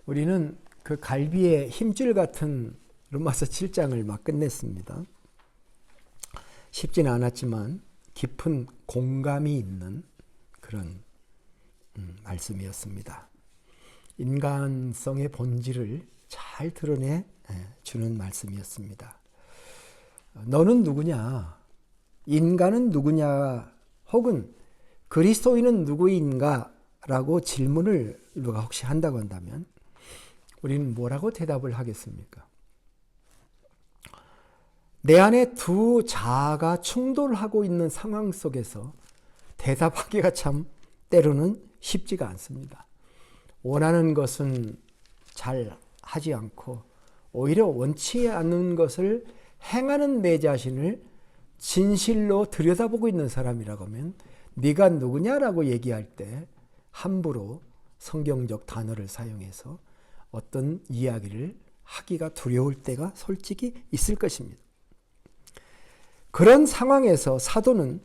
우리는 그 갈비의 힘줄 같은 로마서 7장을 막 끝냈습니다. 쉽지는 않았지만 깊은 공감이 있는 그런 말씀이었습니다. 인간성의 본질을 잘 드러내 주는 말씀이었습니다. 너는 누구냐? 인간은 누구냐? 혹은 그리스도인은 누구인가? 라고 질문을 누가 혹시 한다고 한다면 우리는 뭐라고 대답을 하겠습니까? 내 안에 두 자아가 충돌하고 있는 상황 속에서 대답하기가 참 때로는 쉽지가 않습니다. 원하는 것은 잘 하지 않고 오히려 원치 않는 것을 행하는 내 자신을 진실로 들여다보고 있는 사람이라고 하면 네가 누구냐라고 얘기할 때 함부로 성경적 단어를 사용해서 어떤 이야기를 하기가 두려울 때가 솔직히 있을 것입니다. 그런 상황에서 사도는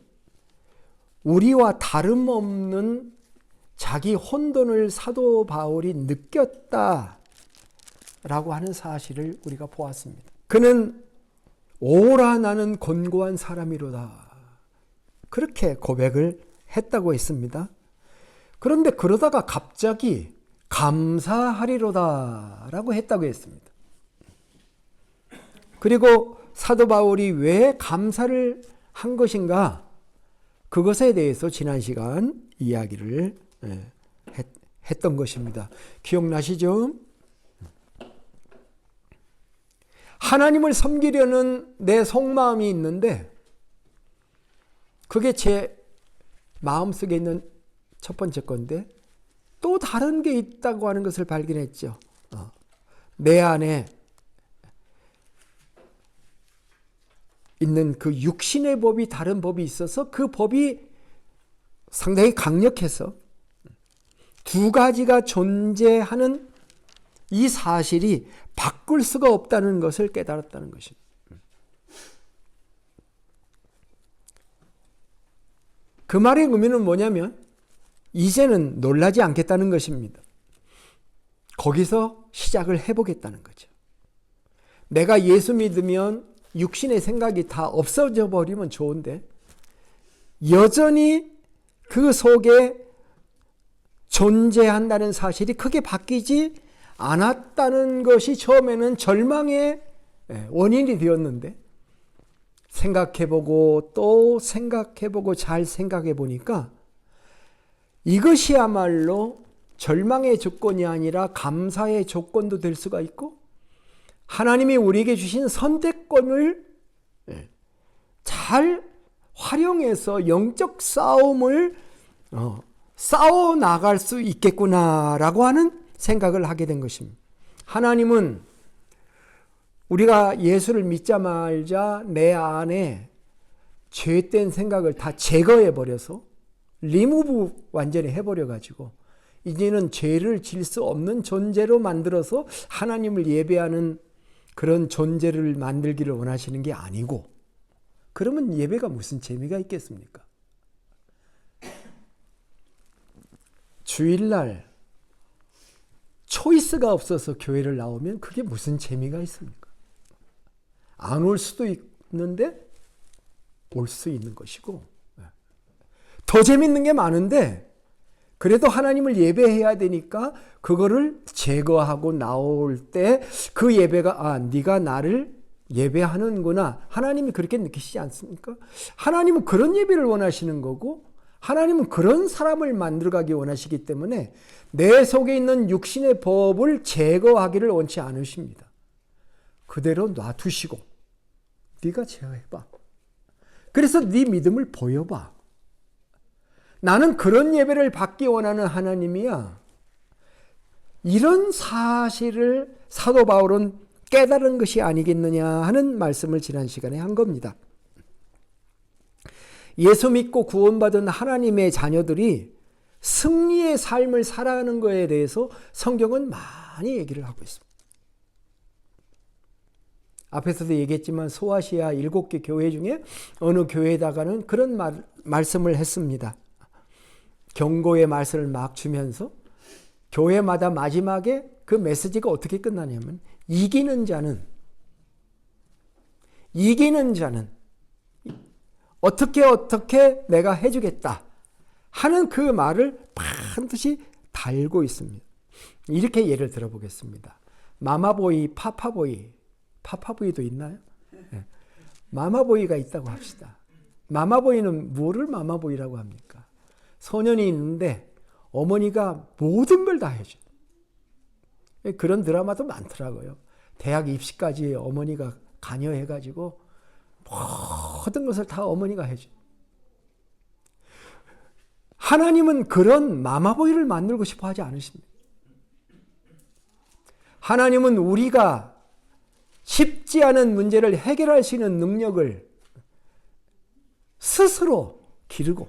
우리와 다름없는 자기 혼돈을 사도 바울이 느꼈다라고 하는 사실을 우리가 보았습니다. 그는 오라 나는 곤고한 사람이로다 그렇게 고백을 했다고 했습니다. 그런데 그러다가 갑자기 감사하리로다 라고 했다고 했습니다. 그리고 사도 바울이 왜 감사를 한 것인가? 그것에 대해서 지난 시간 이야기를 했던 것입니다. 기억나시죠? 하나님을 섬기려는 내 속마음이 있는데 그게 제 마음속에 있는 첫 번째 건데 또 다른 게 있다고 하는 것을 발견했죠. 내 안에 있는 그 육신의 법이 다른 법이 있어서 그 법이 상당히 강력해서 두 가지가 존재하는 이 사실이 바꿀 수가 없다는 것을 깨달았다는 것입니다. 그 말의 의미는 뭐냐면 이제는 놀라지 않겠다는 것입니다. 거기서 시작을 해보겠다는 거죠. 내가 예수 믿으면 육신의 생각이 다 없어져 버리면 좋은데 여전히 그 속에 존재한다는 사실이 크게 바뀌지 않았다는 것이 처음에는 절망의 원인이 되었는데 생각해보고 또 생각해보고 잘 생각해보니까 이것이야말로 절망의 조건이 아니라 감사의 조건도 될 수가 있고 하나님이 우리에게 주신 선택권을 잘 활용해서 영적 싸움을 싸워 나갈 수 있겠구나라고 하는 생각을 하게 된 것입니다. 하나님은 우리가 예수를 믿자마자 내 안에 죄된 생각을 다 제거해 버려서 리무브 완전히 해버려 가지고 이제는 죄를 질 수 없는 존재로 만들어서 하나님을 예배하는 그런 존재를 만들기를 원하시는 게 아니고 그러면 예배가 무슨 재미가 있겠습니까? 주일날 초이스가 없어서 교회를 나오면 그게 무슨 재미가 있습니까? 안 올 수도 있는데 올 수 있는 것이고 더 재밌는 게 많은데 그래도 하나님을 예배해야 되니까 그거를 제거하고 나올 때 그 예배가 네가 나를 예배하는구나. 하나님이 그렇게 느끼시지 않습니까? 하나님은 그런 예배를 원하시는 거고 하나님은 그런 사람을 만들어가기 원하시기 때문에 내 속에 있는 육신의 법을 제거하기를 원치 않으십니다. 그대로 놔두시고 네가 제어해봐. 그래서 네 믿음을 보여봐. 나는 그런 예배를 받기 원하는 하나님이야. 이런 사실을 사도 바울은 깨달은 것이 아니겠느냐 하는 말씀을 지난 시간에 한 겁니다. 예수 믿고 구원받은 하나님의 자녀들이 승리의 삶을 살아가는 것에 대해서 성경은 많이 얘기를 하고 있습니다. 앞에서도 얘기했지만 소아시아 7개 교회 중에 어느 교회에다가는 그런 말씀을 했습니다. 경고의 말씀을 막 주면서 교회마다 마지막에 그 메시지가 어떻게 끝나냐면 이기는 자는 어떻게 내가 해주겠다 하는 그 말을 반드시 달고 있습니다. 이렇게 예를 들어보겠습니다. 마마보이, 파파보이도 있나요? 네. 마마보이가 있다고 합시다. 마마보이는 뭐를 마마보이라고 합니까? 소년이 있는데 어머니가 모든 걸 다 해줘요. 그런 드라마도 많더라고요. 대학 입시까지 어머니가 관여해가지고 모든 것을 다 어머니가 해줘요. 하나님은 그런 마마보이를 만들고 싶어 하지 않으십니다. 하나님은 우리가 쉽지 않은 문제를 해결할 수 있는 능력을 스스로 기르고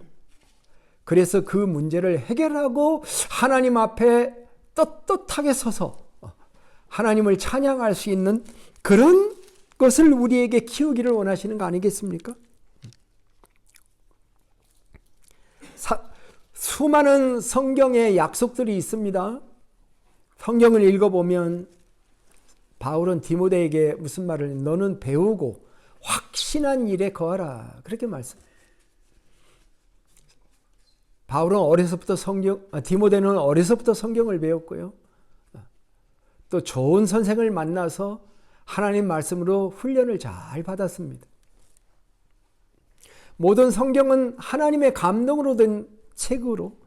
그래서 그 문제를 해결하고 하나님 앞에 떳떳하게 서서 하나님을 찬양할 수 있는 그런 것을 우리에게 키우기를 원하시는 거 아니겠습니까? 수많은 성경의 약속들이 있습니다. 성경을 읽어보면 바울은 디모데에게 무슨 말을 너는 배우고 확신한 일에 거하라 그렇게 말씀합니다. 바울은 디모데는 어려서부터 성경을 배웠고요. 또 좋은 선생을 만나서 하나님 말씀으로 훈련을 잘 받았습니다. 모든 성경은 하나님의 감동으로 된 책으로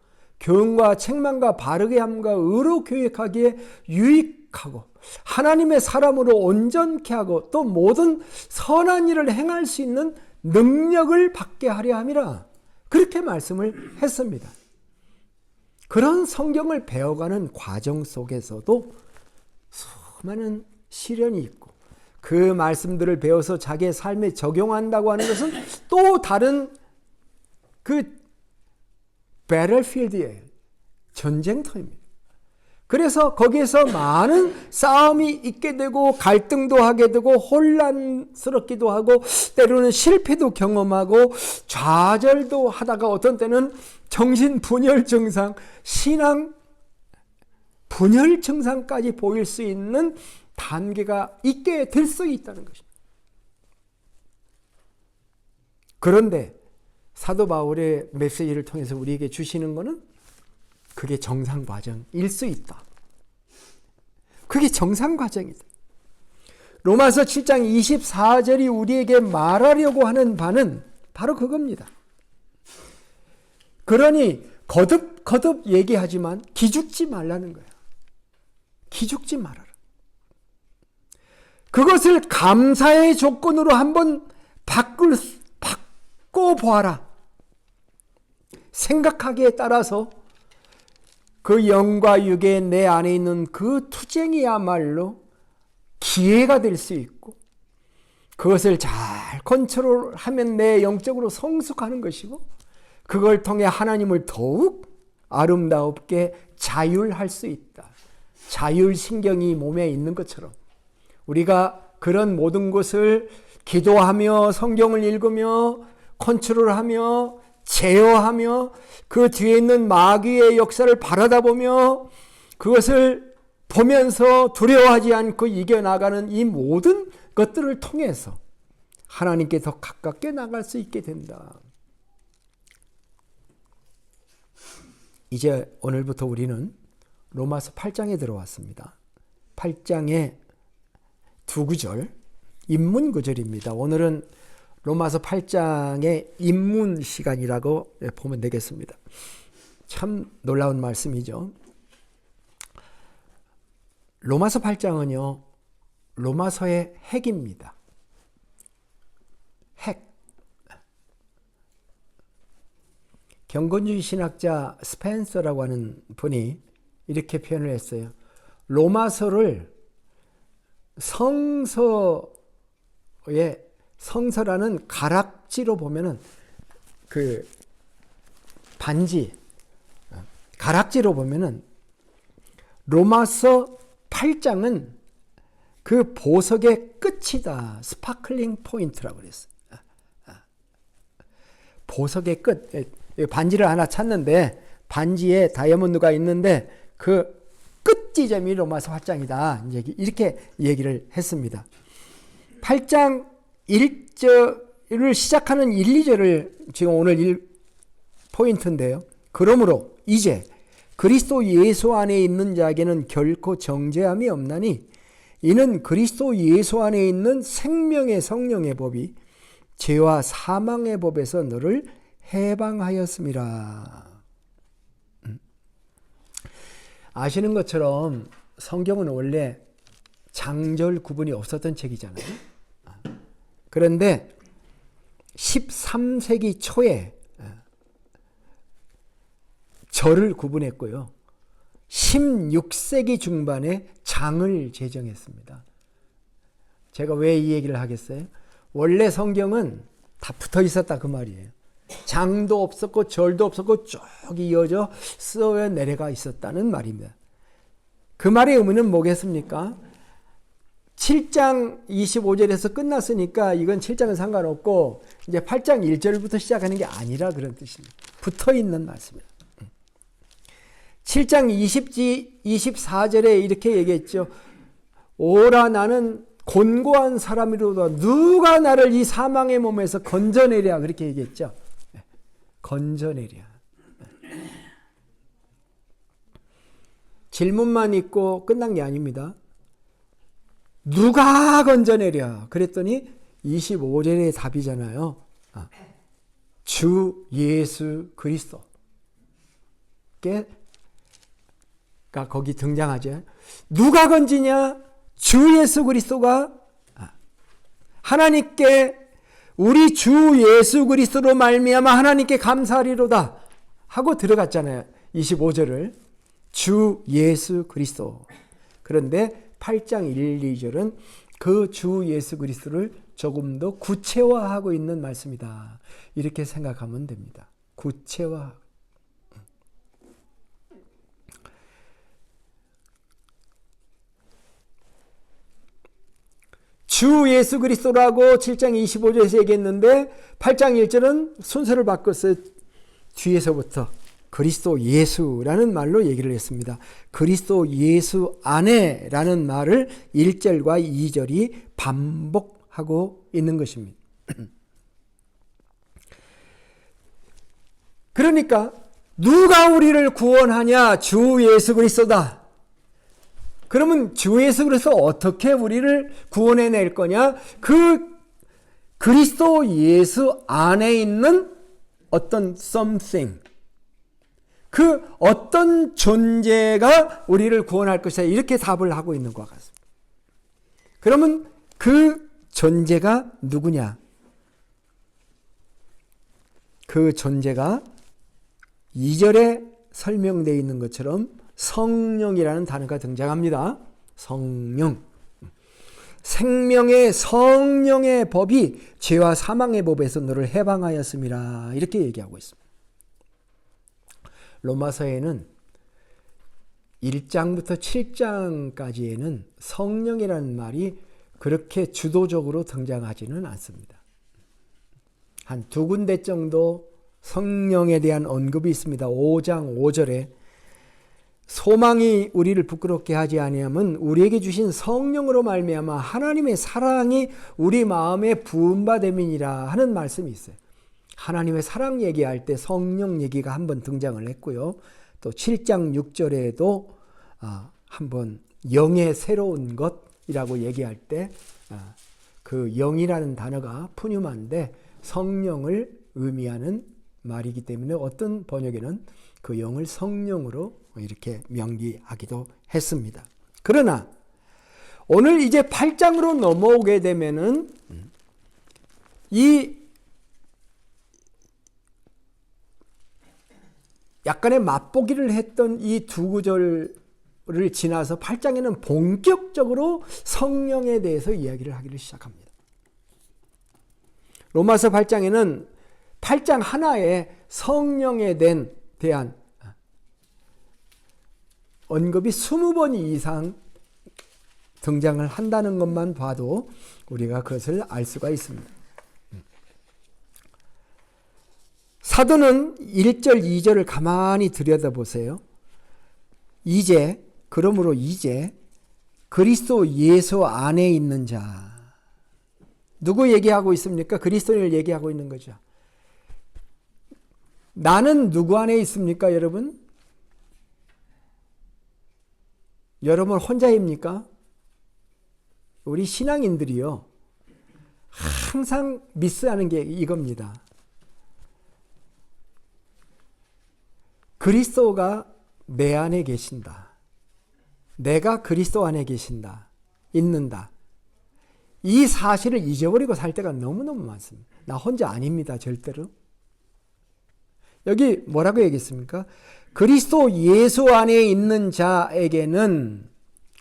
교훈과 책망과 바르게 함과 의로 교육하기에 유익하고 하나님의 사람으로 온전케 하고 또 모든 선한 일을 행할 수 있는 능력을 받게 하려 함이라 그렇게 말씀을 했습니다. 그런 성경을 배워가는 과정 속에서도 수많은 시련이 있고 그 말씀들을 배워서 자기의 삶에 적용한다고 하는 것은 또 다른 그 배틀필드의 전쟁터입니다. 그래서 거기에서 많은 싸움이 있게 되고 갈등도 하게 되고 혼란스럽기도 하고 때로는 실패도 경험하고 좌절도 하다가 어떤 때는 정신분열 증상, 신앙 분열 증상까지 보일 수 있는 단계가 있게 될 수 있다는 것입니다. 그런데 사도 바울의 메시지를 통해서 우리에게 주시는 것은 그게 정상 과정일 수 있다. 그게 정상 과정이다. 로마서 7장 24절이 우리에게 말하려고 하는 바는 바로 그겁니다. 그러니 거듭 얘기하지만 기죽지 말라는 거야. 기죽지 말아라. 그것을 감사의 조건으로 한번 바꿔보아라. 생각하기에 따라서 그 영과 육의 내 안에 있는 그 투쟁이야말로 기회가 될 수 있고 그것을 잘 컨트롤하면 내 영적으로 성숙하는 것이고 그걸 통해 하나님을 더욱 아름답게 자율할 수 있다. 자율신경이 몸에 있는 것처럼 우리가 그런 모든 것을 기도하며 성경을 읽으며 컨트롤하며 제어하며 그 뒤에 있는 마귀의 역사를 바라다보며 그것을 보면서 두려워하지 않고 이겨나가는 이 모든 것들을 통해서 하나님께 더 가깝게 나갈 수 있게 된다. 이제 오늘부터 우리는 로마서 8장에 들어왔습니다. 8장의 두 구절, 입문 구절입니다. 오늘은 로마서 8장의 입문 시간이라고 보면 되겠습니다. 참 놀라운 말씀이죠. 로마서 8장은요, 로마서의 핵입니다. 핵. 경건주의 신학자 스펜서라고 하는 분이 이렇게 표현을 했어요. 로마서를 성서라는 가락지로 보면은 그 반지 가락지로 보면은 로마서 8장은 그 보석의 끝이다. 스파클링 포인트라고 그랬어요. 보석의 끝. 반지를 하나 찾는데 반지에 다이아몬드가 있는데 그 첫 지점이 로마서 8장이다. 이렇게 얘기를 했습니다. 8장 1절을 시작하는 1, 2절을 지금 오늘 포인트인데요. 그러므로 이제 그리스도 예수 안에 있는 자에게는 결코 정죄함이 없나니 이는 그리스도 예수 안에 있는 생명의 성령의 법이 죄와 사망의 법에서 너를 해방하였음이라. 아시는 것처럼 성경은 원래 장절 구분이 없었던 책이잖아요. 그런데 13세기 초에 절을 구분했고요. 16세기 중반에 장을 제정했습니다. 제가 왜 이 얘기를 하겠어요? 원래 성경은 다 붙어 있었다 그 말이에요. 장도 없었고 절도 없었고 쭉 이어져 쓰여 내려가 있었다는 말입니다. 그 말의 의미는 뭐겠습니까? 7장 25절에서 끝났으니까 이건 7장은 상관없고 이제 8장 1절부터 시작하는 게 아니라 그런 뜻입니다. 붙어 있는 말씀입니다. 7장 24절에 이렇게 얘기했죠. 오라 나는 곤고한 사람이로다. 누가 나를 이 사망의 몸에서 건져내랴. 그렇게 얘기했죠. 건져내랴. 질문만 있고 끝난 게 아닙니다. 누가 건져내랴. 그랬더니 25절의 답이잖아요. 주 예수 그리스도가 거기 등장하죠. 누가 건지냐? 주 예수 그리스도가 하나님께 우리 주 예수 그리스도로 말미암아 하나님께 감사하리로다 하고 들어갔잖아요. 25절을 주 예수 그리스도. 그런데 8장 1, 2절은 그 주 예수 그리스도를 조금 더 구체화하고 있는 말씀이다. 이렇게 생각하면 됩니다. 구체화. 주 예수 그리스도라고 7장 25절에서 얘기했는데 8장 1절은 순서를 바꿨어요. 뒤에서부터 그리스도 예수라는 말로 얘기를 했습니다. 그리스도 예수 안에 라는 말을 1절과 2절이 반복하고 있는 것입니다. 그러니까 누가 우리를 구원하냐? 주 예수 그리스도다. 그러면 주 예수 그리스도 어떻게 우리를 구원해낼 거냐? 그 그리스도 예수 안에 있는 어떤 something, 그 어떤 존재가 우리를 구원할 것이다. 이렇게 답을 하고 있는 것 같습니다. 그러면 그 존재가 누구냐? 그 존재가 2절에 설명되어 있는 것처럼 성령이라는 단어가 등장합니다. 성령. 생명의 성령의 법이 죄와 사망의 법에서 너를 해방하였음이라. 이렇게 얘기하고 있습니다. 로마서에는 1장부터 7장까지에는 성령이라는 말이 그렇게 주도적으로 등장하지는 않습니다. 한 두 군데 정도 성령에 대한 언급이 있습니다. 5장 5절에 소망이 우리를 부끄럽게 하지 아니하면 우리에게 주신 성령으로 말미암아 하나님의 사랑이 우리 마음에 부음받음이니라 하는 말씀이 있어요. 하나님의 사랑 얘기할 때 성령 얘기가 한번 등장을 했고요. 또 7장 6절에도 한번 영의 새로운 것이라고 얘기할 때 그 영이라는 단어가 푸뉴마인데 성령을 의미하는 말이기 때문에 어떤 번역에는 그 영을 성령으로 이렇게 명기하기도 했습니다. 그러나 오늘 이제 8장으로 넘어오게 되면은 이 약간의 맛보기를 했던 이 두 구절을 지나서 8장에는 본격적으로 성령에 대해서 이야기를 하기를 시작합니다. 로마서 8장에는 8장 하나에 성령에 대한 언급이 20번 이상 등장을 한다는 것만 봐도 우리가 그것을 알 수가 있습니다. 사도는 1절, 2절을 가만히 들여다보세요. 이제 그러므로 이제 그리스도 예수 안에 있는 자. 누구 얘기하고 있습니까? 그리스도인을 얘기하고 있는 거죠. 나는 누구 안에 있습니까, 여러분? 여러분 혼자입니까? 우리 신앙인들이요. 항상 미스하는 게 이겁니다. 그리스도가 내 안에 계신다. 내가 그리스도 안에 계신다. 있는다. 이 사실을 잊어버리고 살 때가 너무너무 많습니다. 나 혼자 아닙니다. 절대로. 여기 뭐라고 얘기했습니까? 그리스도 예수 안에 있는 자에게는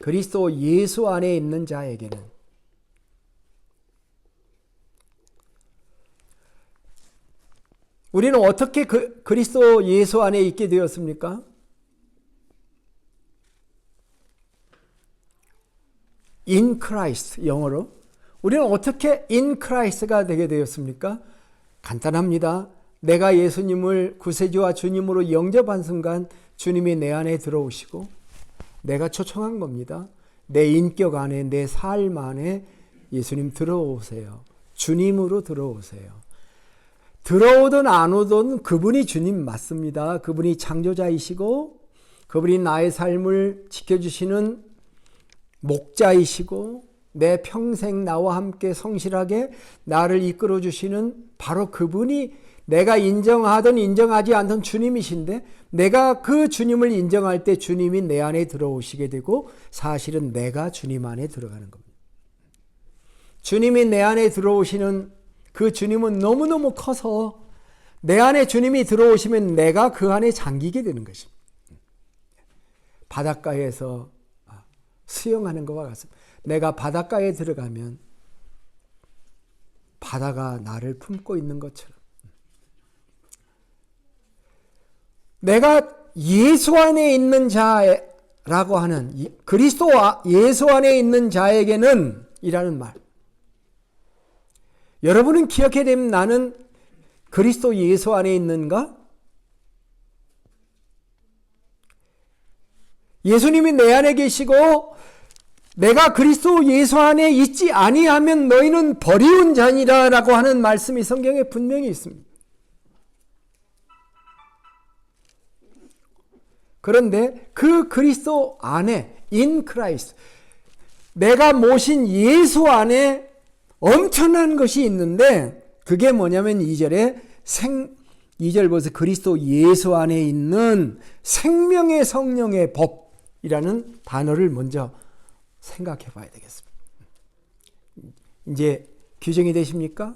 그리스도 예수 안에 있는 자에게는 우리는 어떻게 그리스도 예수 안에 있게 되었습니까? In Christ, 영어로. 우리는 어떻게 in Christ가 되게 되었습니까? 간단합니다. 내가 예수님을 구세주와 주님으로 영접한 순간 주님이 내 안에 들어오시고 내가 초청한 겁니다. 내 인격 안에, 내 삶 안에 예수님 들어오세요. 주님으로 들어오세요. 들어오든 안 오든 그분이 주님 맞습니다. 그분이 창조자이시고 그분이 나의 삶을 지켜주시는 목자이시고 내 평생 나와 함께 성실하게 나를 이끌어 주시는 바로 그분이 내가 인정하든 인정하지 않든 주님이신데 내가 그 주님을 인정할 때 주님이 내 안에 들어오시게 되고 사실은 내가 주님 안에 들어가는 겁니다. 주님이 내 안에 들어오시는 그 주님은 너무너무 커서 내 안에 주님이 들어오시면 내가 그 안에 잠기게 되는 것입니다. 바닷가에서 수영하는 것과 같습니다. 내가 바닷가에 들어가면 바다가 나를 품고 있는 것처럼 내가 예수 안에 있는 자라고 하는 그리스도 예수 안에 있는 자에게는 이라는 말. 여러분은 기억해야 되면 나는 그리스도 예수 안에 있는가? 예수님이 내 안에 계시고 내가 그리스도 예수 안에 있지 아니하면 너희는 버리운 자니라라고 하는 말씀이 성경에 분명히 있습니다. 그런데 그 그리스도 안에 in Christ 내가 모신 예수 안에 엄청난 것이 있는데 그게 뭐냐면 2절에 2절 보세요. 그리스도 예수 안에 있는 생명의 성령의 법이라는 단어를 먼저 생각해 봐야 되겠습니다. 이제 규정이 되십니까?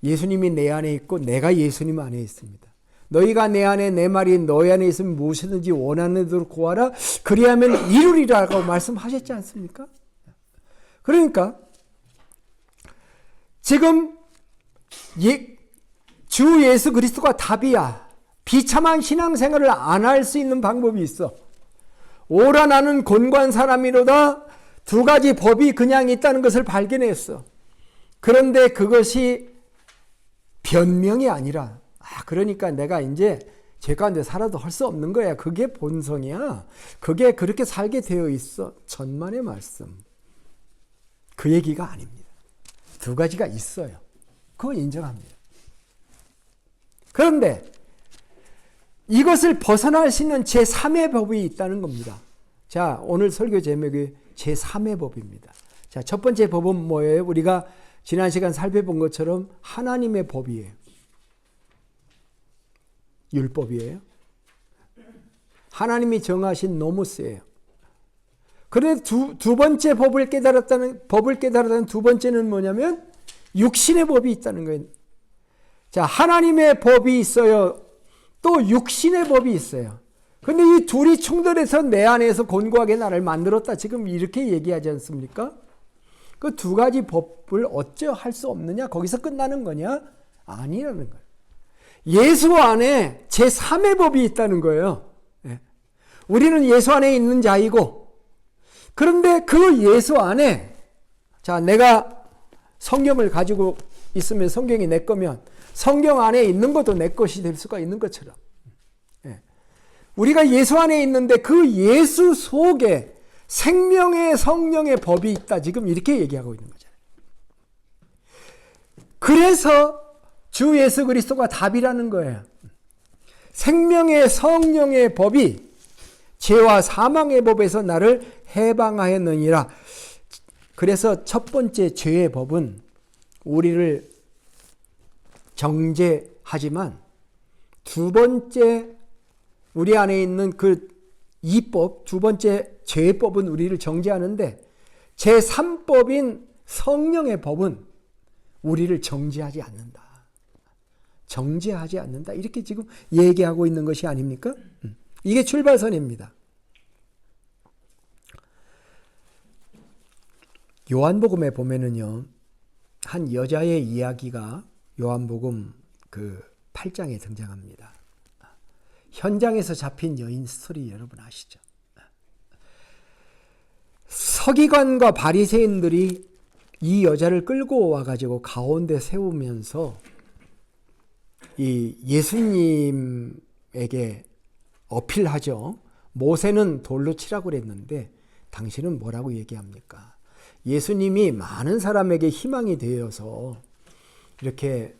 예수님이 내 안에 있고 내가 예수님 안에 있습니다. 너희가 내 안에 내 말이 너희 안에 있으면 무엇이든지 원하는 대로 구하라 그리하면 이루리라고 말씀하셨지 않습니까? 그러니까 지금 주 예수 그리스도가 답이야. 비참한 신앙생활을 안 할 수 있는 방법이 있어. 오라 나는 곤고한 사람이로다. 두 가지 법이 그냥 있다는 것을 발견했어. 그런데 그것이 변명이 아니라 그러니까 내가 이제 죄 가운데 살아도 할 수 없는 거야. 그게 본성이야. 그게 그렇게 살게 되어 있어. 천만의 말씀. 그 얘기가 아닙니다. 두 가지가 있어요. 그건 인정합니다. 그런데 이것을 벗어날 수 있는 제3의 법이 있다는 겁니다. 자, 오늘 설교 제목이 제3의 법입니다. 자, 첫 번째 법은 뭐예요? 우리가 지난 시간 살펴본 것처럼 하나님의 법이에요. 율법이에요. 하나님이 정하신 노무스예요. 그런데 두 번째 법을 깨달았다는 두 번째는 뭐냐면 육신의 법이 있다는 거예요. 자, 하나님의 법이 있어요. 또 육신의 법이 있어요. 근데 이 둘이 충돌해서 내 안에서 곤고하게 나를 만들었다. 지금 이렇게 얘기하지 않습니까? 그 두 가지 법을 어찌 할 수 없느냐? 거기서 끝나는 거냐? 아니라는 거예요. 예수 안에 제3의 법이 있다는 거예요. 우리는 예수 안에 있는 자이고 그런데 그 예수 안에 자, 내가 성경을 가지고 있으면 성경이 내 거면 성경 안에 있는 것도 내 것이 될 수가 있는 것처럼 우리가 예수 안에 있는데 그 예수 속에 생명의 성령의 법이 있다. 지금 이렇게 얘기하고 있는 거잖아요. 그래서 주 예수 그리스도가 답이라는 거예요. 생명의 성령의 법이 죄와 사망의 법에서 나를 해방하였느니라. 그래서 첫 번째 죄의 법은 우리를 정죄하지만 두 번째 우리 안에 있는 그 이법, 두 번째 죄법은 우리를 정죄하는데 제3법인 성령의 법은 우리를 정죄하지 않는다. 정죄하지 않는다. 이렇게 지금 얘기하고 있는 것이 아닙니까? 이게 출발선입니다. 요한복음에 보면은요, 한 여자의 이야기가 요한복음 그 8장에 등장합니다. 현장에서 잡힌 여인 스토리 여러분 아시죠? 서기관과 바리새인들이 이 여자를 끌고 와가지고 가운데 세우면서 이 예수님에게 어필하죠. 모세는 돌로 치라고 그랬는데 당신은 뭐라고 얘기합니까? 예수님이 많은 사람에게 희망이 되어서 이렇게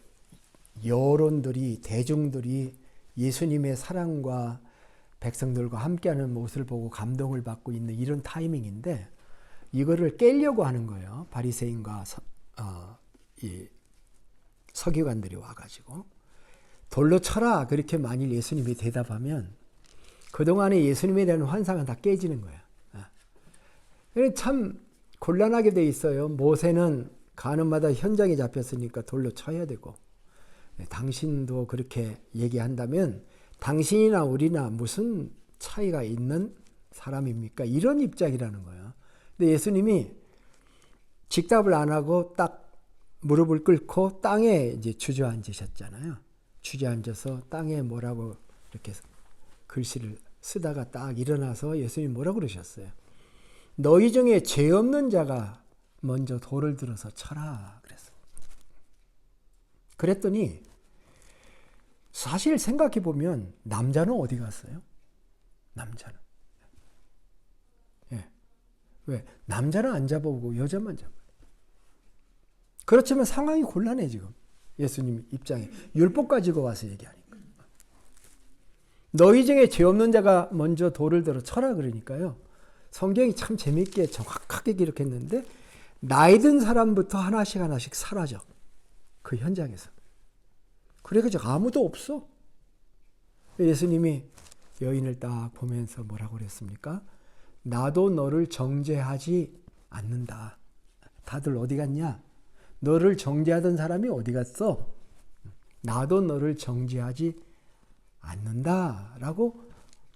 여론들이, 대중들이 예수님의 사랑과 백성들과 함께하는 모습을 보고 감동을 받고 있는 이런 타이밍인데 이거를 깨려고 하는 거예요. 바리새인과 이 서기관들이 와가지고 돌로 쳐라. 그렇게 만일 예수님이 대답하면 그동안에 예수님에 대한 환상은 다 깨지는 거예요. 참 곤란하게 돼 있어요. 모세는 가는마다 현장에 잡혔으니까 돌로 쳐야 되고 당신도 그렇게 얘기한다면 당신이나 우리나 무슨 차이가 있는 사람입니까? 이런 입장이라는 거예요. 근데 예수님이 직답을 안 하고 딱 무릎을 꿇고 땅에 이제 주저앉으셨잖아요. 주저앉아서 땅에 뭐라고 이렇게 글씨를 쓰다가 딱 일어나서 예수님이 뭐라고 그러셨어요? 너희 중에 죄 없는 자가 먼저 돌을 들어서 쳐라 그랬어요. 그랬더니 사실 생각해 보면 남자는 어디 갔어요? 남자는. 예. 왜? 남자는 안 잡아오고 여자만 잡아요. 그렇지만 상황이 곤란해 지금. 예수님 입장에. 율법 가지고 와서 얘기하니까. 너희 중에 죄 없는 자가 먼저 돌을 들어 쳐라 그러니까요. 성경이 참 재미있게 정확하게 기록했는데 나이 든 사람부터 하나씩 하나씩 사라져. 그 현장에서. 그래가지고 아무도 없어. 예수님이 여인을 딱 보면서 뭐라고 그랬습니까? 나도 너를 정죄하지 않는다. 다들 어디 갔냐? 너를 정죄하던 사람이 어디 갔어? 나도 너를 정죄하지 않는다. 라고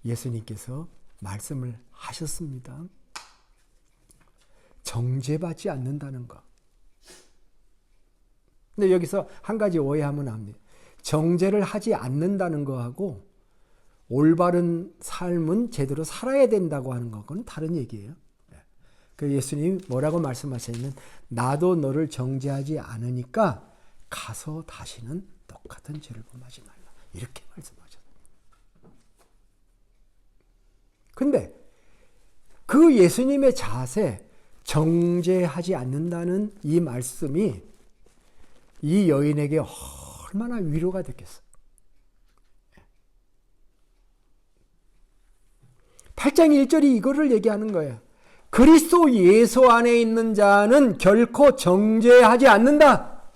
예수님께서 말씀을 하셨습니다. 정죄받지 않는다는 거. 근데 여기서 한 가지 오해하면 안 돼요. 정죄를 하지 않는다는 거하고 올바른 삶은 제대로 살아야 된다고 하는 것은 다른 얘기예요. 그 예수님이 뭐라고 말씀하셨냐면 나도 너를 정죄하지 않으니까 가서 다시는 똑같은 죄를 범하지 말라. 이렇게 말씀하셨어요. 근데 그 예수님의 자세, 정죄하지 않는다는 이 말씀이 이 여인에게 얼마나 위로가 됐겠어. 8장 1절이 이거를 얘기하는 거예요. 그리스도 예수 안에 있는 자는 결코 정죄하지 않는다.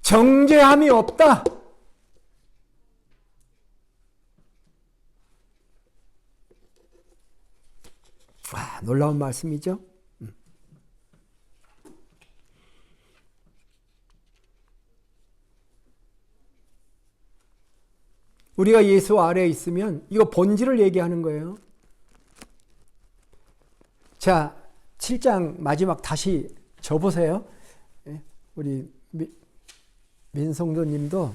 정죄함이 없다. 놀라운 말씀이죠. 우리가 예수 아래에 있으면 이거 본질을 얘기하는 거예요. 자, 7장 마지막 다시 접으세요. 우리 민성도 님도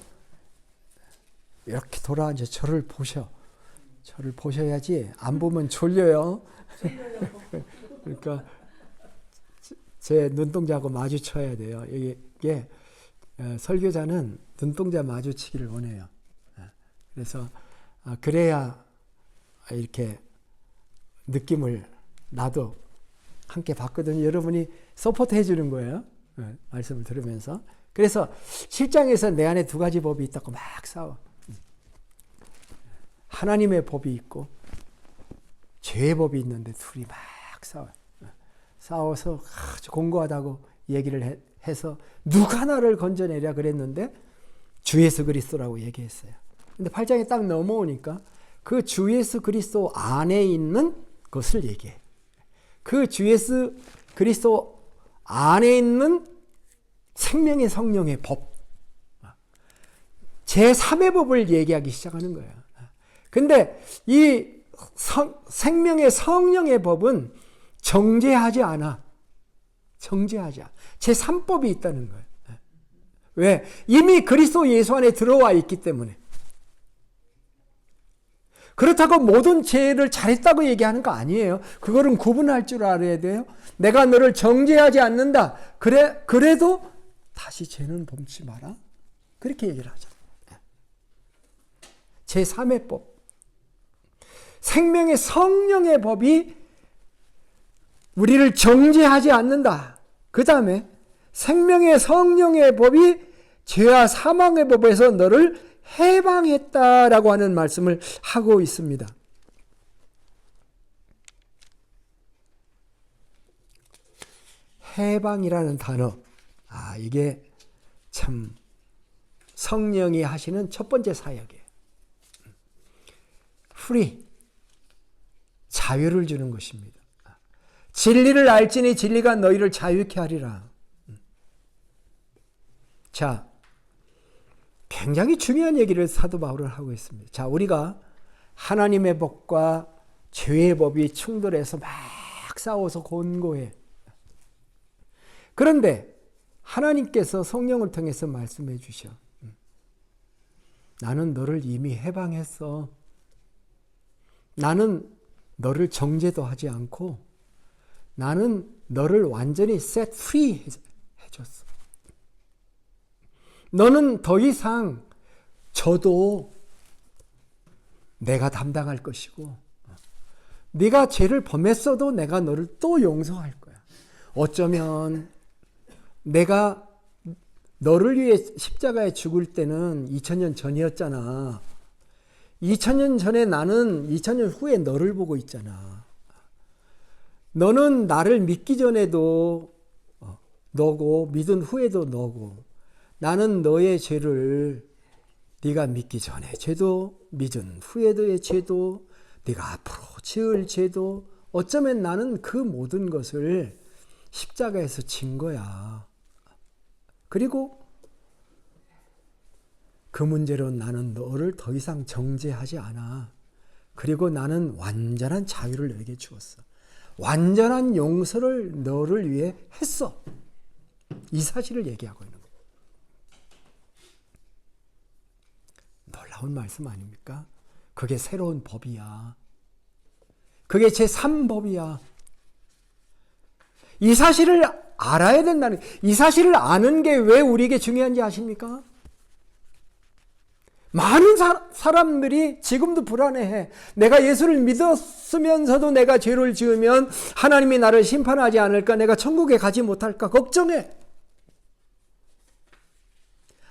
이렇게 돌아앉아 저를 보셔. 저를 보셔야지 안 보면 졸려요. 그러니까 제 눈동자하고 마주쳐야 돼요. 이게 설교자는 눈동자 마주치기를 원해요. 그래서 그래야 이렇게 느낌을 나도 함께 받거든요. 여러분이 서포트 해주는 거예요. 말씀을 들으면서. 그래서 실장에서 내 안에 두 가지 법이 있다고 막 싸워. 하나님의 법이 있고 죄의 법이 있는데 둘이 막 싸워요. 싸워서 아주 공고하다고 얘기를 해서 누가 나를 건져내랴 그랬는데 주 예수 그리스도라고 얘기했어요. 근데 8장에 딱 넘어오니까 그 주 예수 그리스도 안에 있는 것을 얘기해. 그 주 예수 그리스도 안에 있는 생명의 성령의 법, 제3의 법을 얘기하기 시작하는 거예요. 근데 이 생명의 성령의 법은 정죄하지 않아. 정죄하지 않아. 제3법이 있다는 거예요. 왜? 이미 그리스도 예수 안에 들어와 있기 때문에. 그렇다고 모든 죄를 잘했다고 얘기하는 거 아니에요. 그거는 구분할 줄 알아야 돼요. 내가 너를 정죄하지 않는다. 그래도 다시 죄는 범치 마라. 그렇게 얘기를 하죠. 제3의 법. 생명의 성령의 법이 우리를 정죄하지 않는다. 그 다음에 생명의 성령의 법이 죄와 사망의 법에서 너를 해방했다라고 하는 말씀을 하고 있습니다. 해방이라는 단어, 이게 참 성령이 하시는 첫 번째 사역이에요. free, 자유를 주는 것입니다. 진리를 알지니 진리가 너희를 자유케 하리라. 자, 굉장히 중요한 얘기를 사도 바울은 하고 있습니다. 자, 우리가 하나님의 법과 죄의 법이 충돌해서 막 싸워서 곤고해. 그런데 하나님께서 성령을 통해서 말씀해 주셔. 나는 너를 이미 해방했어. 나는 너를 정죄도 하지 않고 나는 너를 완전히 set free 해줬어. 너는 더 이상 저도 내가 담당할 것이고 네가 죄를 범했어도 내가 너를 또 용서할 거야. 어쩌면 내가 너를 위해 십자가에 죽을 때는 2000년 전이었잖아. 2000년 전에 나는 2000년 후에 너를 보고 있잖아. 너는 나를 믿기 전에도 너고 믿은 후에도 너고 나는 너의 죄를 네가 믿기 전에 죄도 믿은 후에도의 죄도 네가 앞으로 지을 죄도 어쩌면 나는 그 모든 것을 십자가에서 진 거야. 그리고 그 문제로 나는 너를 더 이상 정죄하지 않아. 그리고 나는 완전한 자유를 너에게 주었어. 완전한 용서를 너를 위해 했어. 이 사실을 얘기하고 있는 거예요. 놀라운 말씀 아닙니까? 그게 새로운 법이야. 그게 제3법이야. 이 사실을 알아야 된다는, 이 사실을 아는 게 왜 우리에게 중요한지 아십니까? 많은 사람들이 지금도 불안해해. 내가 예수를 믿었으면서도 내가 죄를 지으면 하나님이 나를 심판하지 않을까? 내가 천국에 가지 못할까? 걱정해.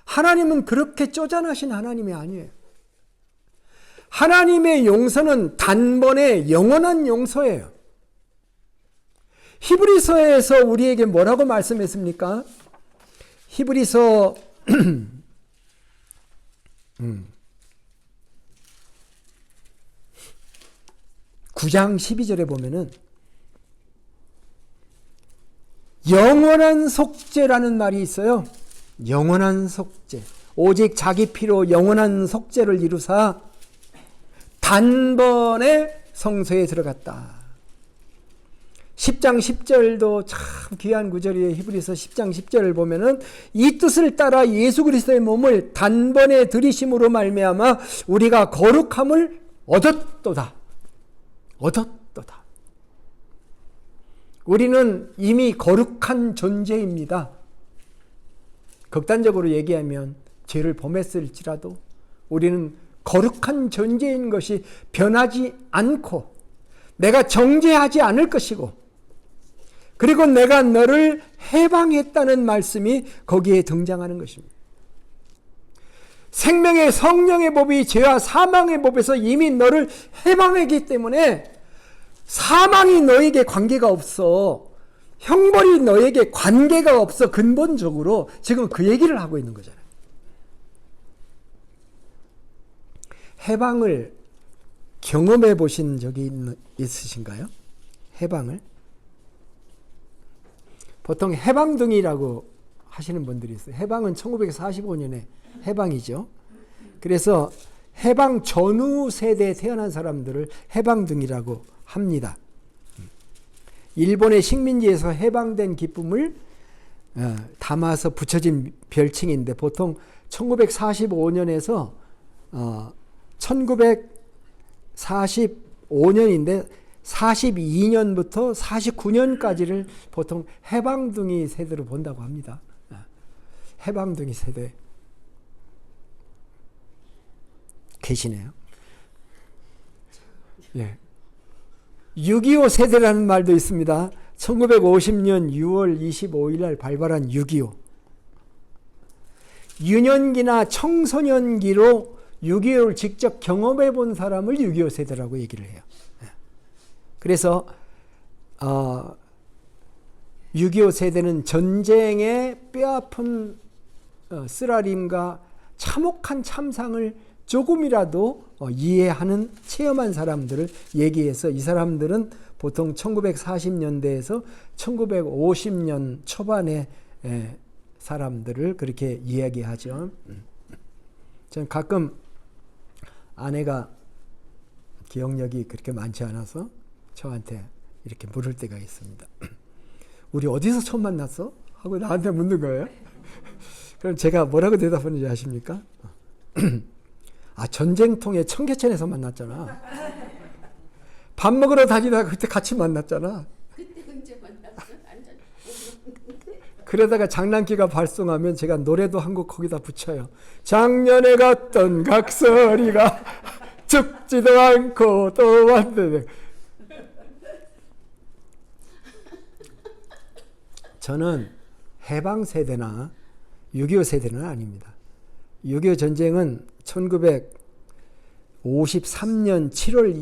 하나님은 그렇게 쪼잔하신 하나님이 아니에요. 하나님의 용서는 단번에 영원한 용서예요. 히브리서에서 우리에게 뭐라고 말씀했습니까? 히브리서 9장 12절에 보면은 영원한 속죄라는 말이 있어요. 영원한 속죄. 오직 자기 피로 영원한 속죄를 이루사 단번에 성소에 들어갔다. 10장 10절도 참 귀한 구절이에요. 히브리서 10장 10절을 보면은 이 뜻을 따라 예수 그리스도의 몸을 단번에 들이심으로 말미암아 우리가 거룩함을 얻었도다. 얻었도다. 우리는 이미 거룩한 존재입니다. 극단적으로 얘기하면 죄를 범했을지라도 우리는 거룩한 존재인 것이 변하지 않고 내가 정죄하지 않을 것이고 그리고 내가 너를 해방했다는 말씀이 거기에 등장하는 것입니다. 생명의 성령의 법이 죄와 사망의 법에서 이미 너를 해방했기 때문에 사망이 너에게 관계가 없어. 형벌이 너에게 관계가 없어. 근본적으로 지금 그 얘기를 하고 있는 거잖아요. 해방을 경험해 보신 적이 있으신가요? 해방을? 보통 해방둥이라고 하시는 분들이 있어요. 해방은 1945년에 해방이죠. 그래서 해방 전후 세대에 태어난 사람들을 해방둥이라고 합니다. 일본의 식민지에서 해방된 기쁨을 담아서 붙여진 별칭인데 보통 1945년에서 1945년인데 42년부터 49년까지를 보통 해방둥이 세대로 본다고 합니다. 해방둥이 세대 계시네요. 예. 6.25 세대라는 말도 있습니다. 1950년 6월 25일 날 발발한 6.25. 유년기나 청소년기로 6.25를 직접 경험해 본 사람을 6.25 세대라고 얘기를 해요. 그래서 6.25 세대는 전쟁의 뼈아픈 쓰라림과 참혹한 참상을 조금이라도 이해하는 체험한 사람들을 얘기해서 이 사람들은 보통 1940년대에서 1950년 초반의 사람들을 그렇게 이야기하죠. 저는 가끔 아내가 기억력이 그렇게 많지 않아서 저한테 이렇게 물을 때가 있습니다. 우리 어디서 처음 만났어? 하고 나한테 묻는 거예요. 그럼 제가 뭐라고 대답하는지 아십니까? 전쟁통에 청계천에서 만났잖아. 밥 먹으러 다니다가 그때 같이 만났잖아. 그때 언제 만났어? 그러다가 장난기가 발송하면 제가 노래도 한 곡 거기다 붙여요. 작년에 갔던 각설이가 죽지도 않고 또 왔는데. 저는 해방 세대나 6.25 세대는 아닙니다. 6.25 전쟁은 1953년 7월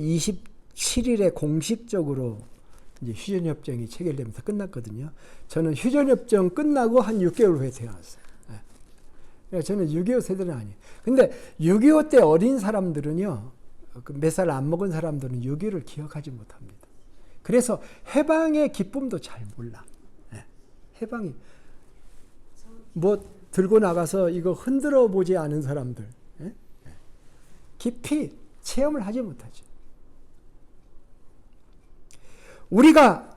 27일에 공식적으로 이제 휴전협정이 체결되면서 끝났거든요. 저는 휴전협정 끝나고 한 6개월 후에 태어났어요. 네. 저는 6.25 세대는 아니에요. 근데 6.25 때 어린 사람들은요, 몇 살 안 먹은 사람들은 6.25를 기억하지 못합니다. 그래서 해방의 기쁨도 잘 몰라. 네. 해방이 뭐 들고 나가서 이거 흔들어 보지 않은 사람들, 네? 깊이 체험을 하지 못하죠. 우리가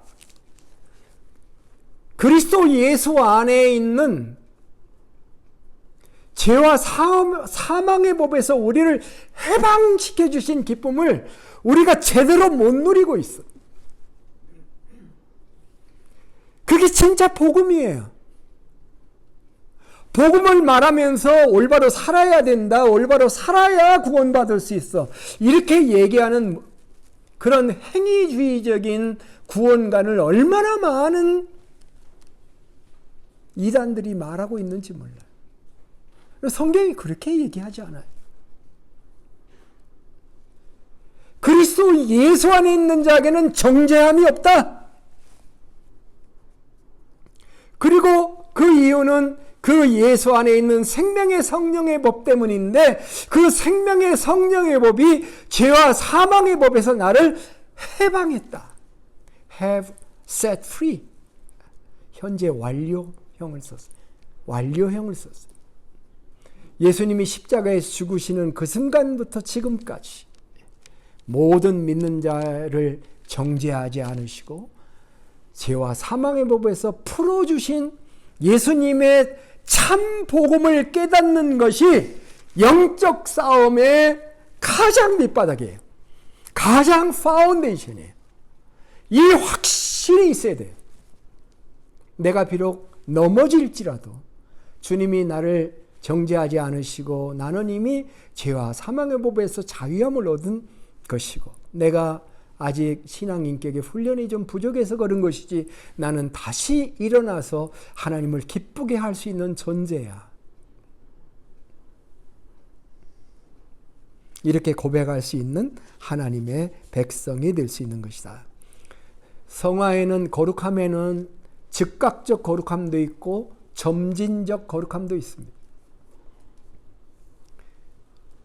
그리스도 예수 안에 있는 죄와 사망의 법에서 우리를 해방시켜 주신 기쁨을 우리가 제대로 못 누리고 있어. 그게 진짜 복음이에요. 복음을 말하면서 올바로 살아야 된다. 올바로 살아야 구원받을 수 있어. 이렇게 얘기하는 그런 행위주의적인 구원관을 얼마나 많은 이단들이 말하고 있는지 몰라요. 성경이 그렇게 얘기하지 않아요. 그리스도 예수 안에 있는 자에게는 정죄함이 없다. 그리고 그 이유는 그 예수 안에 있는 생명의 성령의 법 때문인데 그 생명의 성령의 법이 죄와 사망의 법에서 나를 해방했다. Have set free. 현재 완료형을 썼어요. 완료형을 썼어요. 예수님이 십자가에서 죽으시는 그 순간부터 지금까지 모든 믿는 자를 정죄하지 않으시고 죄와 사망의 법에서 풀어주신 예수님의 참 복음을 깨닫는 것이 영적 싸움의 가장 밑바닥이에요. 가장 파운데이션이에요. 이 확신이 있어야 돼요. 내가 비록 넘어질지라도 주님이 나를 정죄하지 않으시고 나는 이미 죄와 사망의 법에서 자유함을 얻은 것이고 내가 아직 신앙 인격의 훈련이 좀 부족해서 그런 것이지 나는 다시 일어나서 하나님을 기쁘게 할 수 있는 존재야. 이렇게 고백할 수 있는 하나님의 백성이 될 수 있는 것이다. 성화에는 거룩함에는 즉각적 거룩함도 있고 점진적 거룩함도 있습니다.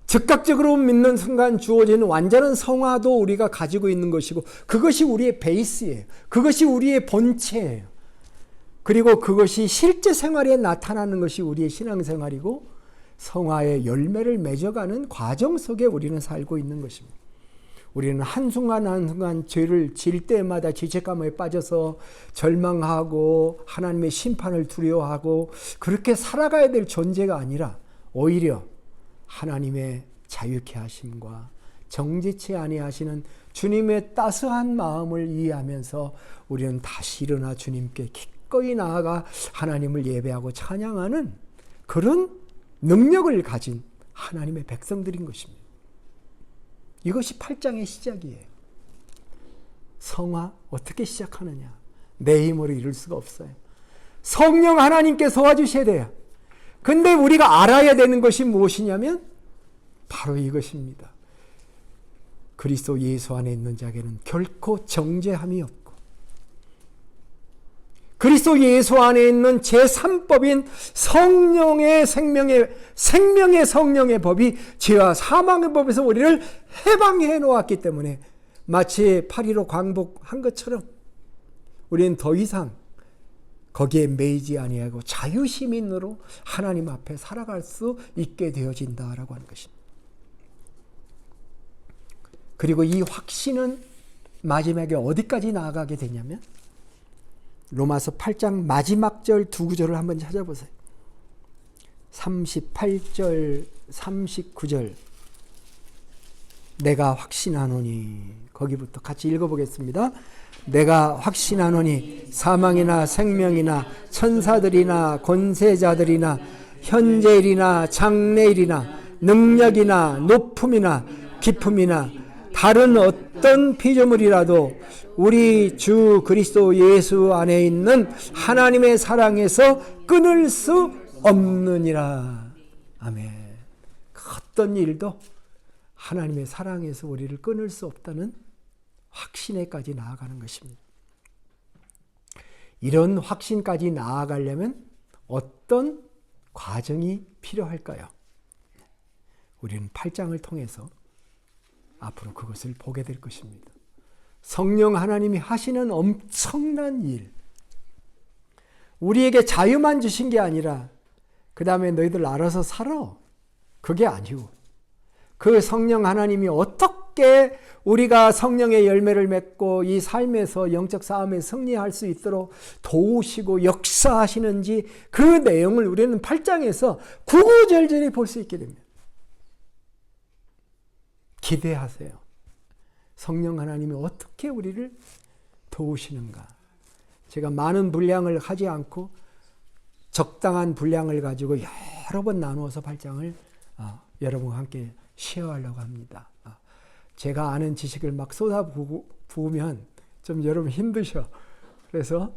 즉각적으로 믿는 순간 주어지는 완전한 성화도 우리가 가지고 있는 것이고 그것이 우리의 베이스예요. 그것이 우리의 본체예요. 그리고 그것이 실제 생활에 나타나는 것이 우리의 신앙생활이고 성화의 열매를 맺어가는 과정 속에 우리는 살고 있는 것입니다. 우리는 한순간 한순간 죄를 지을 때마다 죄책감에 빠져서 절망하고 하나님의 심판을 두려워하고 그렇게 살아가야 될 존재가 아니라 오히려 하나님의 자유케 하심과 정죄치 아니하시는 주님의 따스한 마음을 이해하면서 우리는 다시 일어나 주님께 기꺼이 나아가 하나님을 예배하고 찬양하는 그런 능력을 가진 하나님의 백성들인 것입니다. 이것이 8장의 시작이에요. 성화 어떻게 시작하느냐? 내 힘으로 이룰 수가 없어요. 성령 하나님께서 도와주셔야 돼요. 근데 우리가 알아야 되는 것이 무엇이냐면 바로 이것입니다. 그리스도 예수 안에 있는 자에게는 결코 정죄함이 없고 그리스도 예수 안에 있는 제3법인 성령의 생명의 성령의 법이 죄와 사망의 법에서 우리를 해방해 놓았기 때문에 마치 8.15 광복한 것처럼 우리는 더 이상 거기에 매이지 아니하고 자유시민으로 하나님 앞에 살아갈 수 있게 되어진다라고 하는 것입니다. 그리고 이 확신은 마지막에 어디까지 나아가게 되냐면 로마서 8장 마지막 절 두 구절을 한번 찾아보세요. 38절, 39절. 내가 확신하노니 거기부터 같이 읽어보겠습니다. 내가 확신하노니 사망이나 생명이나 천사들이나 권세자들이나 현재일이나 장래일이나 능력이나 높음이나 깊음이나 다른 어떤 피조물이라도 우리 주 그리스도 예수 안에 있는 하나님의 사랑에서 끊을 수 없느니라. 아멘. 어떤 일도 하나님의 사랑에서 우리를 끊을 수 없다는 확신에까지 나아가는 것입니다. 이런 확신까지 나아가려면 어떤 과정이 필요할까요? 우리는 8장을 통해서 앞으로 그것을 보게 될 것입니다. 성령 하나님이 하시는 엄청난 일, 우리에게 자유만 주신 게 아니라 그 다음에 너희들 알아서 살아, 그게 아니고 그 성령 하나님이 어떻게 우리가 성령의 열매를 맺고 이 삶에서 영적 싸움에 승리할 수 있도록 도우시고 역사하시는지 그 내용을 우리는 8장에서 구구절절히 볼 수 있게 됩니다. 기대하세요. 성령 하나님이 어떻게 우리를 도우시는가. 제가 많은 분량을 하지 않고 적당한 분량을 가지고 여러 번 나누어서 8장을 여러분과 함께 쉐어하려고 합니다. 제가 아는 지식을 막 쏟아부으면 좀 여러분 힘드셔. 그래서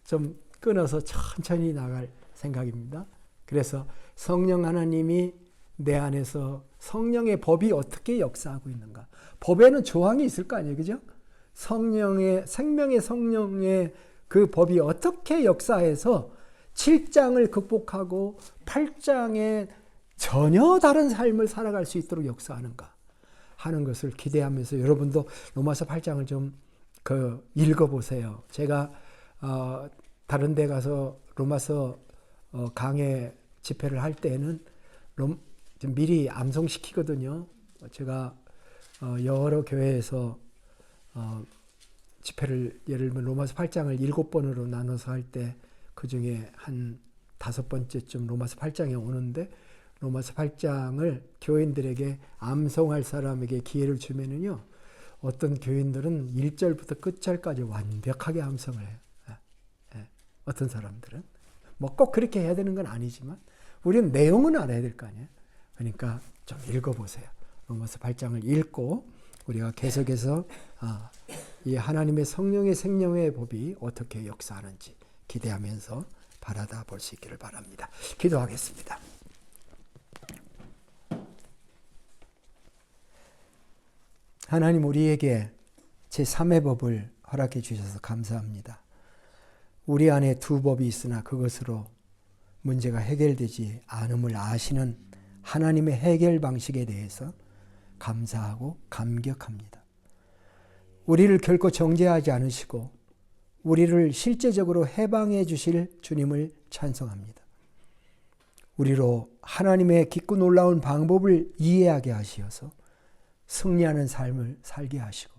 좀 끊어서 천천히 나갈 생각입니다. 그래서 성령 하나님이 내 안에서 성령의 법이 어떻게 역사하고 있는가. 법에는 조항이 있을 거 아니에요. 그죠? 성령의, 생명의 성령의 그 법이 어떻게 역사해서 7장을 극복하고 8장에 전혀 다른 삶을 살아갈 수 있도록 역사하는가 하는 것을 기대하면서 여러분도 로마서 8장을 좀 읽어보세요. 제가 다른 데 가서 로마서 강해 집회를 할 때는 좀 미리 암송시키거든요. 제가 여러 교회에서 집회를 예를 들면 로마서 8장을 7번으로 나눠서 할 때 그중에 한 5번째쯤 로마서 8장에 오는데 로마서 8장을 교인들에게 암송할 사람에게 기회를 주면은요, 어떤 교인들은 1절부터 끝절까지 완벽하게 암송을 해요. 어떤 사람들은 뭐 꼭 그렇게 해야 되는 건 아니지만 우리는 내용은 알아야 될 거 아니에요. 그러니까 좀 읽어보세요. 로마서 8장을 읽고 우리가 계속해서 이 하나님의 성령의 생명의 법이 어떻게 역사하는지 기대하면서 바라다 볼 수 있기를 바랍니다. 기도하겠습니다. 하나님, 우리에게 제3의 법을 허락해 주셔서 감사합니다. 우리 안에 두 법이 있으나 그것으로 문제가 해결되지 않음을 아시는 하나님의 해결 방식에 대해서 감사하고 감격합니다. 우리를 결코 정죄하지 않으시고 우리를 실제적으로 해방해 주실 주님을 찬송합니다. 우리로 하나님의 깊고 놀라운 방법을 이해하게 하시어서 승리하는 삶을 살게 하시고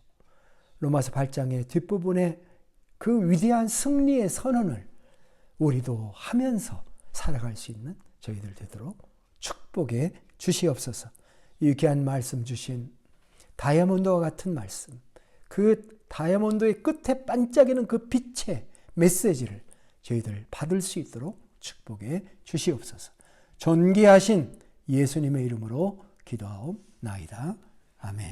로마서 8장의 뒷부분에 그 위대한 승리의 선언을 우리도 하면서 살아갈 수 있는 저희들 되도록 축복해 주시옵소서. 유쾌한 말씀 주신 다이아몬드와 같은 말씀, 그 다이아몬드의 끝에 반짝이는 그 빛의 메시지를 저희들 받을 수 있도록 축복해 주시옵소서. 존귀하신 예수님의 이름으로 기도하옵나이다. 아멘.